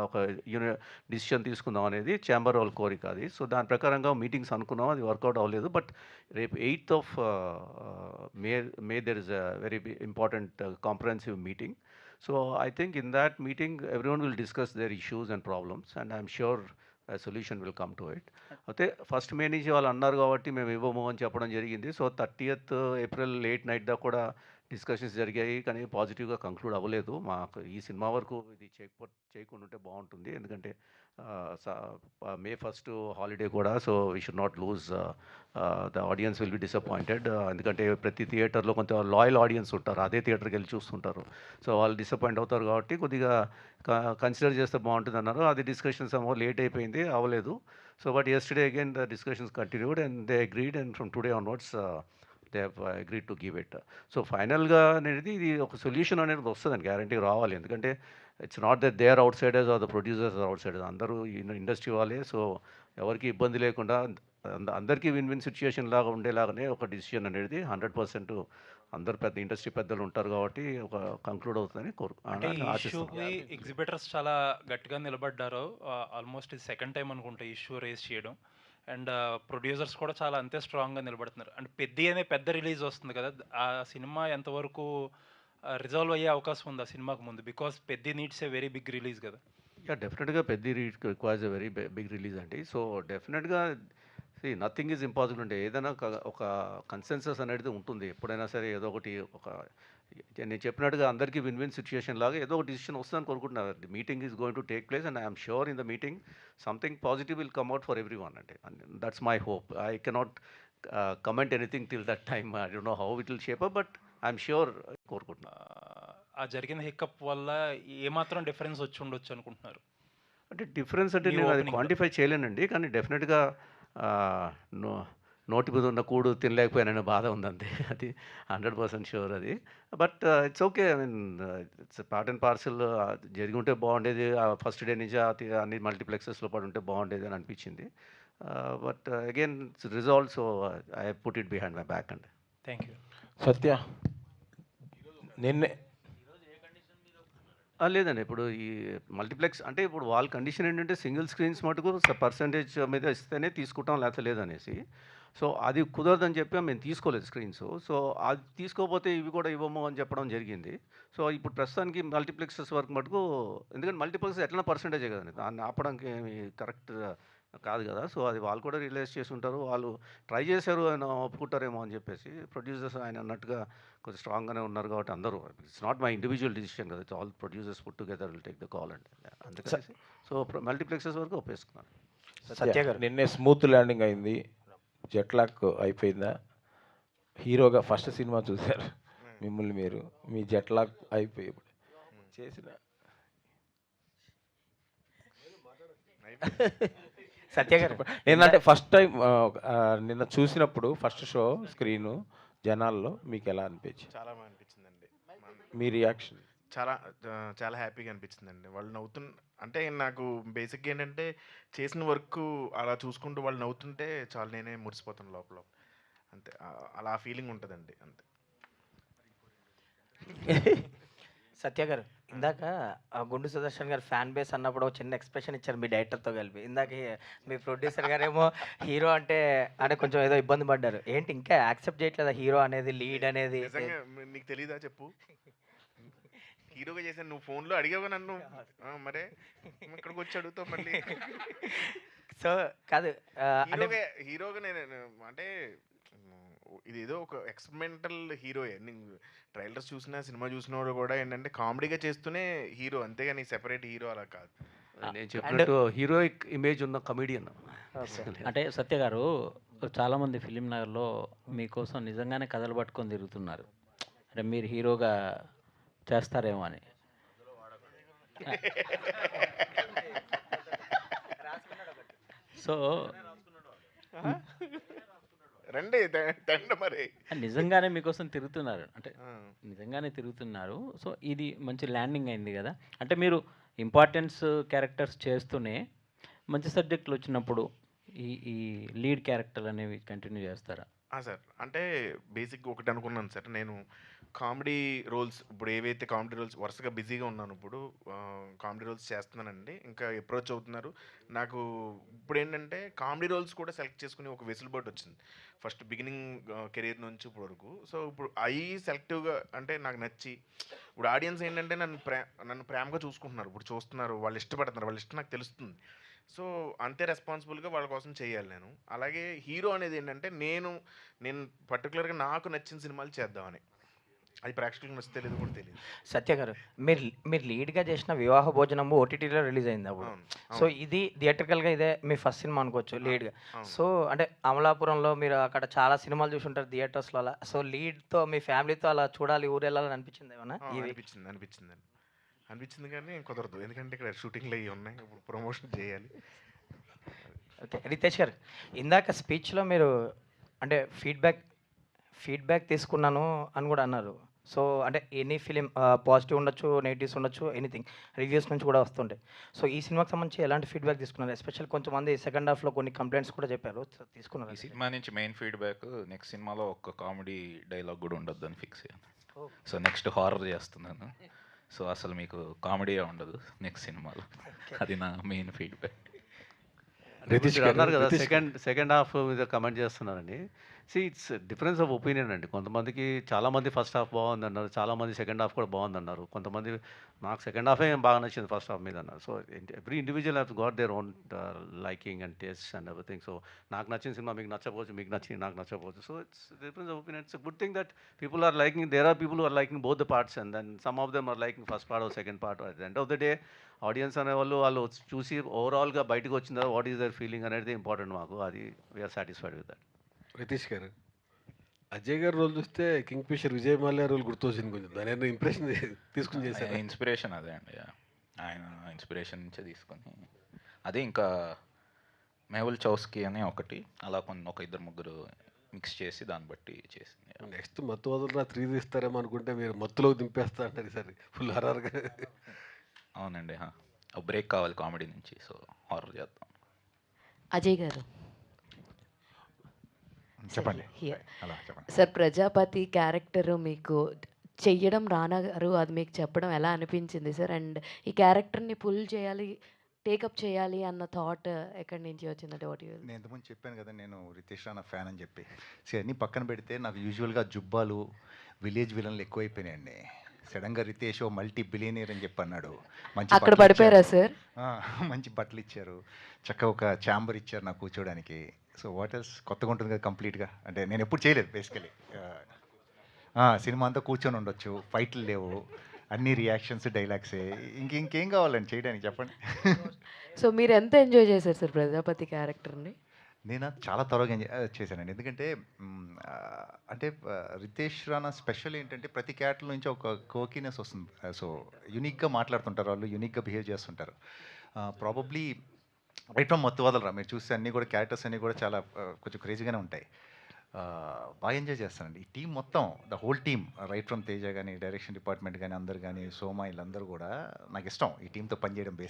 ఒక డిసిషన్ తీసుకుందాం అనేది ఛాంబర్ వాళ్ళ కోరిక అది. సో, దాని ప్రకారంగా మీటింగ్స్ అనుకున్నాం. అది వర్కౌట్ అవ్వలేదు. బట్ రేపు 8th of May there is a very important comprehensive meeting. So, I think in that meeting everyone will discuss their issues and problems, and I'm sure a solution will come to it. అయితే first మే నుంచి వాళ్ళు అన్నారు కాబట్టి మేము ఇవ్వము అని చెప్పడం జరిగింది. So 30th April late night దాకా కూడా డిస్కషన్స్ జరిగాయి. కానీ పాజిటివ్‌గా కంక్లూడ్ అవ్వలేదు. మాకు ఈ సినిమా వరకు ఇది చేయకుండా ఉంటే బావుంటుంది. ఎందుకంటే మే ఫస్ట్ హాలిడే కూడా. So we should not lose the audience will be disappointed. ఎందుకంటే ప్రతి థియేటర్‌లో కొంత లాయల్ ఆడియన్స్ ఉంటారు. అదే థియేటర్‌కి వెళ్ళి చూస్తుంటారు. సో వాళ్ళు డిసప్పాయింట్ అవుతారు కాబట్టి కొద్దిగా కన్సిడర్ చేస్తే బావుంటుందన్నారు. అది డిస్కషన్స్ ఏమో లేట్ అయిపోయింది. అవ్వలేదు. So but yesterday again the discussions continued and they agreed and from today onwards they have agreed to give it. So ఫైనల్‌గా అనేది ఇది ఒక సొల్యూషన్ అనేది వస్తదండి. గ్యారంటీగా రావాలి. ఎందుకంటే it's not that they are outsiders are the producers are outsiders. అందరూ ఇండస్ట్రీ వాళ్ళే. సో ఎవరికీ ఇబ్బంది లేకుండా అందరికీ విన్ విన్ సిట్యుయేషన్ లాగా ఉండేలాగానే ఒక డిసిషన్ అనేది 100% అందరు పెద్ద ఇండస్ట్రీ పెద్దలు ఉంటారు కాబట్టి ఒక కంక్లూడ్ అవుతుందని అంటే ఈ ఆశిస్తున్నాం. ఇష్యూకి ఎగ్జిబిటర్స్ చాలా గట్టిగా నిలబడ్డారు. ఆల్మోస్ట్ ఇది సెకండ్ టైం అనుకుంటా ఈ ఇష్యూ రేజ్ చేయడం. అండ్ ప్రొడ్యూసర్స్ కూడా చాలా అంతే స్ట్రాంగ్‌గా నిలబడుతున్నారు. అండ్ 'పెద్ది' అనే పెద్ద రిలీజ్ వస్తుంది కదా! ఆ సినిమా ఎంతవరకు రిజాల్వ్ అయ్యే అవకాశం ఉంది ఆ సినిమాకు ముందు? Because 'Peddi' needs a very big release కదా! యాహ్! డెఫినిట్‌గా Peddi requires a very big release అండి. సో, డెఫినిట్‌గా నథింగ్ ఈజ్ ఇంపాసిబుల్ అండి. ఏదైనా ఒక కన్సెన్సస్ అనేది ఉంటుంది. ఎప్పుడైనా సరే ఏదో ఒకటి నేను చెప్పినట్టుగా అందరికీ విన్ విన్ సిట్యుయేషన్ లాగా ఏదో ఒక డిసిషన్ వస్తుందని కోరుకుంటున్నారు. The meeting is going to take place and I am sure in the meeting something positive will come out for everyone అండి. That's my hope. I cannot comment anything till that time. I don't know how it will shape up but I am sure కోరుకుంటున్నాను. ఆ జరిగిన హిక్కప్ వల్ల ఏమాత్రం difference వచ్చి ఉండొచ్చు అనుకుంటున్నారు? అంటే డిఫరెన్స్ అంటే మీ నేను అది ఓపెనింగ్‌లో. క్వాంటిఫై చేయలేనండి. కానీ డెఫినిట్‌గా ఆహ్, నో నోటి మీద ఉన్న కూడు తినలేకపోయాననే బాధ ఉందంతే. అది 100% ష్యూర్ అది. But it's okay. I mean it's part and parcel. జరిగుంటే బాగుండేది. ఫస్ట్ డే నుంచి అన్ని మల్టీప్లెక్సెస్‌లో పడుంటే బాగుండేది అని అనిపించింది. But again it's resolved. So I have put it behind my back అండి. Thank you. సత్య నిన్నే లేదండి. ఇప్పుడు ఈ మల్టీప్లెక్స్ అంటే ఇప్పుడు వాళ్ళ కండిషన్ ఏంటంటే సింగిల్ స్క్రీన్స్ మటుకు పర్సెంటేజ్ మీద ఇస్తేనే తీసుకుంటాం లేకపోతే లేదనేసి. సో అది కుదరదని చెప్పి మేము తీసుకోలేదు స్క్రీన్స్. సో అది తీసుకోకపోతే ఇవి కూడా ఇవ్వము అని చెప్పడం జరిగింది. సో ఇప్పుడు ప్రస్తుతానికి మల్టీప్లెక్సెస్ వరకు మటుకు ఎందుకంటే మల్టీప్లెక్స్ ఎట్లైనా పర్సెంటేజే కదండి. దాన్ని ఆపడానికి ఏమి కరెక్ట్ కాదు కదా! సో అది వాళ్ళు కూడా రియలైజ్ చేసుంటారు. వాళ్ళు ట్రై చేశారు. ఆయన ఒప్పుకుంటారేమో అని చెప్పేసి. ప్రొడ్యూసర్స్ ఆయన అన్నట్టుగా కొంచెం స్ట్రాంగ్‌గానే ఉన్నారు కాబట్టి అందరూ it's not my individual decision కదా! It's all producers put together will take the call అండి. అందుకనేసి సో మల్టీప్లెక్సెస్ వరకు ఒప్పేసుకున్నాను. సత్య గారు నిన్నే స్మూత్ ల్యాండింగ్ అయింది. జెట్ లాక్ అయిపోయిందా? హీరోగా ఫస్ట్ సినిమా చూసారు మిమ్మల్ని మీరు. మీ జెట్ లాక్ అయిపోయి చేసిన సత్య గారు ఏంటంటే ఫస్ట్ టైం నిన్న చూసినప్పుడు ఫస్ట్ షో స్క్రీను జనాల్లో మీకు ఎలా అనిపించింది? చాలా బాగా అనిపించిందండి. మీ రియాక్షన్? చాలా చాలా హ్యాపీగా అనిపించిందండి. వాళ్ళు అంటే నాకు బేసిక్‌గా ఏంటంటే చేసిన వర్కు అలా చూసుకుంటూ వాళ్ళు నవ్వుతుంటే చాలు నేనే మురిసిపోతాను లోపల. అంతే. అలా ఫీలింగ్ ఉంటదండి. అంతే. సత్య గారు ఇందాక గుండు సుదర్శన్ గారు ఫ్యాన్ బేస్ అన్నప్పుడు ఒక చిన్న ఎక్స్ప్రెషన్ ఇచ్చారు మీ డైరెక్టర్తో కలిపి. ఇందాక మీ ప్రొడ్యూసర్ గారేమో హీరో అంటే కొంచెం ఏదో ఇబ్బంది పడ్డారు. ఏంటి ఇంకా యాక్సెప్ట్ చేయట్లేదా హీరో అనేది, లీడ్ అనేది? నిజంగా నీకు తెలీదా చెప్పు? హీరోగా చేశాను. నువ్వు ఫోన్‌లో అడిగావా నన్ను? మరే ఇక్కడికి వచ్చి అడుగుతావు మళ్ళీ. సో కాదు అంటే హీరోగా నేను అంటే ఇదేదో ఒక ఎక్స్పెరిమెంటల్ హీరోయే. నేను ట్రైలర్స్ చూసినా, సినిమా చూసినోడు కూడా ఏంటంటే కామెడీగా చేస్తూనే హీరో. అంతేగాని సెపరేట్ హీరో అలా కాదు. నేను చెప్పినట్టు హీరోయిక్ ఇమేజ్ ఉన్న కమెడియన్. అంటే సత్య గారు చాలామంది ఫిలిం నగర్లో మీకోసం నిజంగానే కథలు పట్టుకొని తిరుగుతున్నారు. అంటే మీరు హీరోగా చేస్తారేమో అని. సో రండి తండ మరి. నిజంగానే మీకోసం తిరుగుతున్నారు. అంటే నిజంగానే తిరుగుతున్నారు. సో ఇది మంచి ల్యాండింగ్ అయింది కదా! అంటే మీరు ఇంపార్టెన్స్ క్యారెక్టర్స్ చేస్తూనే మంచి సబ్జెక్టులు వచ్చినప్పుడు ఈ ఈ లీడ్ క్యారెక్టర్ అనేవి కంటిన్యూ చేస్తారా? సార్ అంటే బేసిక్‌గా ఒకటి అనుకున్నాను సార్. నేను కామెడీ రోల్స్ ఇప్పుడు ఏవైతే కామెడీ రోల్స్ వరుసగా బిజీగా ఉన్నాను ఇప్పుడు కామెడీ రోల్స్ చేస్తున్నానండి. ఇంకా అప్రోచ్ అవుతున్నారు. నాకు ఇప్పుడు ఏంటంటే కామెడీ రోల్స్ కూడా సెలెక్ట్ చేసుకుని ఒక వెసులుబాటు వచ్చింది. ఫస్ట్ బిగినింగ్ కెరీర్ నుంచి ఇప్పుడు వరకు. సో ఇప్పుడు అవి సెలెక్టివ్గా అంటే నాకు నచ్చి ఇప్పుడు ఆడియన్స్ ఏంటంటే నన్ను ప్రేమగా చూసుకుంటున్నారు. ఇప్పుడు చూస్తున్నారు, వాళ్ళు ఇష్టపడుతున్నారు, వాళ్ళ ఇష్టం నాకు తెలుస్తుంది. సో అంతే రెస్పాన్సిబుల్గా వాళ్ళ కోసం చేయాలి నేను. అలాగే హీరో అనేది ఏంటంటే నేను పర్టికులర్గా నాకు నచ్చిన సినిమాలు చేద్దామని. అది ప్రేక్షకులకు నచ్చితే లేదు కూడా తెలియదు. సత్య గారు, మీరు మీరు లీడ్గా చేసిన వివాహ భోజనము ఓటీటీలో రిలీజ్ అయింది అప్పుడు. అవును, సో అవును, ఇది థియేటర్కల్గా ఇదే మీ ఫస్ట్ సినిమా అనుకోవచ్చు లీడ్గా. అవును. సో అంటే అమలాపురంలో మీరు అక్కడ చాలా సినిమాలు చూసి ఉంటారు థియేటర్స్లో అలా. సో లీడ్తో మీ ఫ్యామిలీతో అలా చూడాలి ఊరు వెళ్ళాలని అనిపించింది ఏమన్నా? ఇవి అనిపించింది కానీ కుదరదు. ఎందుకంటే ఇక్కడ షూటింగ్లు అవి ఉన్నాయి, ఇప్పుడు ప్రమోషన్ చేయాలి. ఓకే. రితేష్ గారు, ఇందాక స్పీచ్లో మీరు అంటే ఫీడ్బ్యాక్ తీసుకున్నాను అని కూడా అన్నారు. సో అంటే ఎనీ ఫిలిం పాజిటివ్ ఉండొచ్చు, నెగిటివ్స్ ఉండొచ్చు, ఎనీథింగ్ రివ్యూస్ నుంచి కూడా వస్తుంటాయి. సో ఈ సినిమాకి సంబంధించి ఎలాంటి ఫీడ్బ్యాక్ తీసుకున్నారు? ఎస్పెషల్ కొంతమంది సెకండ్ హాఫ్లో కొన్ని కంప్లైంట్స్ కూడా చెప్పారు. సో ఈ తీసుకున్నారు. సినిమా నుంచి మెయిన్ ఫీడ్బ్యాక్ నెక్స్ట్ సినిమాలో ఒక్క కామెడీ డైలాగ్ కూడా ఉండొద్దు అని ఫిక్స్ అయ్యాను. Oh. సో నెక్స్ట్ హారర్ చేస్తున్నాను. సో అసలు మీకు కామెడీయే ఉండదు నెక్స్ట్ సినిమాలో. అది నా మెయిన్ ఫీడ్బ్యాక్. మీరు అన్నారు కదా సెకండ్ హాఫ్ మీద కమెంట్ చేస్తున్నారండి. ఇట్స్ డిఫరెన్స్ ఆఫ్ ఒపీనియన్ అండి. కొంతమందికి చాలామంది ఫస్ట్ హాఫ్ బాగుందన్నారు, చాలామంది సెకండ్ హాఫ్ కూడా బాగుందన్నారు. కొంతమంది నాకు సెకండ్ హాఫే బాగా నచ్చింది ఫస్ట్ హాఫ్ మీద అన్నారు. So every individual have got their own liking and taste and everything. So నాకు నచ్చిన సినిమా మీకు నచ్చకపోవచ్చు, మీకు నచ్చింది నాకు నచ్చకపోవచ్చు. So it's difference of opinion. It's good thing that people are liking. There are people are liking both the parts and then some of them are liking first part or second part. At the end of the day audience వాళ్ళు చూసి ఓవరాల్గా బయటకు వచ్చిన తర్వాత what is their feeling అనేది important మాకు. అది we are satisfied with that. Riteish గారు, అజయ్ గారు రోల్ చూస్తే Kingfisher Vijay Mallya role గుర్తొచ్చింది కొంచెం. దాని ఇంప్రెషన్ తీసుకుని చేశారు. ఇన్స్పిరేషన్ అదే అండి. ఆయన ఇన్స్పిరేషన్ నుంచే తీసుకొని అదే ఇంకా మెహుల్ చౌస్కీ అని ఒకటి అలా ఒక ఇద్దరు ముగ్గురు మిక్స్ చేసి దాన్ని బట్టి చేసింది. నెక్స్ట్ మత్తు వదలరా 3 తీస్తారేమో అనుకుంటే మీరు మత్తులోకి దింపేస్తా అంటారు ఈసారి ఫుల్ హరార్గా. అవునండి. ఒక బ్రేక్ కావాలి కామెడీ నుంచి. సో హారర్ చేద్దాం. అజయ్ గారు చెప్పండి. Here. అలా చెప్పండి. సార్, ప్రజాపతి క్యారెక్టర్ మీకు చెయ్యడం రానా గారు అది మీకు చెప్పడం ఎలా అనిపించింది సార్? అండ్ ఈ క్యారెక్టర్ని పుల్ చేయాలి, టేకప్ చేయాలి అన్న థాట్ ఎక్కడి నుంచి వచ్చిందంటే వాట్ యూ? నేను ఇంతకుముందు చెప్పాను కదా నేను రితేష్ రానా ఫ్యాన్ అని చెప్పి. అన్నీ పక్కన పెడితే నాకు యూజువల్గా జుబ్బాలు విలేజ్ విలన్లు ఎక్కువైపోయినాయండి. సడన్గా రితేష్ మల్టీ బిలియనీర్ అని చెప్పి అన్నాడు. మంచి అక్కడ బట్టలు పడిపోయారా ఇచ్చారు. సార్? మంచి బట్టలు ఇచ్చారు, చక్కగా ఒక ఛాంబర్ ఇచ్చారు నాకు కూర్చోడానికి. సో వాట్ ఎల్స్ కొత్తగా ఉంటుంది కదా కంప్లీట్గా. అంటే నేను ఎప్పుడు చేయలేదు బేసికలీ. సినిమా అంతా కూర్చొని ఉండొచ్చు, ఫైట్లు లేవు, అన్ని రియాక్షన్స్ డైలాగ్సే. ఇంకేం కావాలండి చేయడానికి చెప్పండి. సో మీరు ఎంత ఎంజాయ్ చేశారు సార్ ప్రజాపతి క్యారెక్టర్ని? నేను చాలా త్వరగా చేశానండి. ఎందుకంటే అంటే రితేష్ రానా స్పెషల్ ఏంటంటే ప్రతి క్యారెక్టర్ నుంచి ఒక కోకీనెస్ వస్తుంది. సో యూనిక్గా మాట్లాడుతుంటారు వాళ్ళు, యూనిక్గా బిహేవ్ చేస్తుంటారు. ప్రాబబ్లీ రైట్ ఫ్రమ్ మత్తు వదలరా మీరు చూస్తే అన్నీ కూడా క్యారెక్టర్స్ అన్నీ కూడా చాలా కొంచెం క్రేజీగానే ఉంటాయి. బాగా ఎంజాయ్ చేస్తానండి. ఈ టీం మొత్తం, the whole team, right from Teja కానీ, డైరెక్షన్ డిపార్ట్మెంట్ కానీ, అందరు కానీ, సోమా, వీళ్ళందరూ కూడా నాకు ఇష్టం ఈ టీంతో పనిచేయడం బేసిక్.